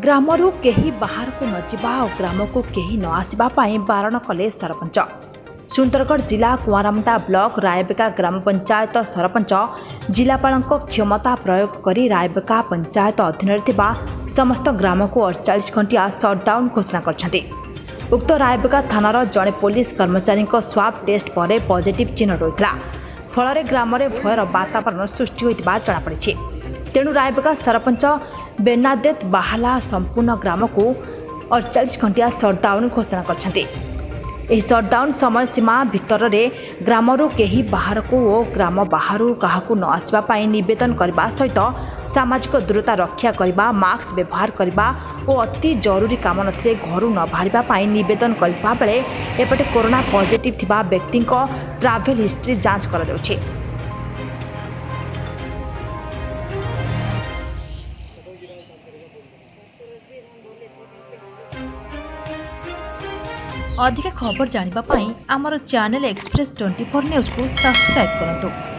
ग्रामरू केही बाहर को न जिबा और ग्राम को केही न आसिबा पाई बारण कले सरपंच। सुंदरगढ़ जिला कुआरामुंडा ब्लॉक रायबेका ग्राम पंचायत सरपंच जिलापालଙ୍କ क्षमता प्रयोग करी रायबेका पंचायत अधीन समस्त ग्राम को 48 घंटिया सटडाउन घोषणा करछन्ति। उक्त रायबेका थानार जड़े पुलिस कर्मचारी स्वाब टेस्ट पर पॉजिटिव चिन्ह होता फल ग्राम में भयर वातावरण सृष्टि होता जमापड़ी। तेणु रायबेका सरपंच बेनादेत बाहाला संपूर्ण ग्राम को 48 घंटिया सटडाउन घोषणा करछन्ति। एही सटडाउन समय सीमा भितर ग्रामरू केही बाहर को और ग्राम बाहर काहाकू न आसवा पाई निवेदन करने सहित सामाजिक दूरता रक्षा करने, मास्क व्यवहार करने और अति जरूरी काम नथिले घरू न बाहरिबा पाई निवेदन करबा बेले एपटे कोरोना पॉजिटिव थिबा व्यक्ति ट्रैवल हिस्ट्री जांच करा जाउछि। अधिक खबर जानिबा पाई आमर चैनल एक्सप्रेस 24 न्यूज़ को सब्सक्राइब करंतु।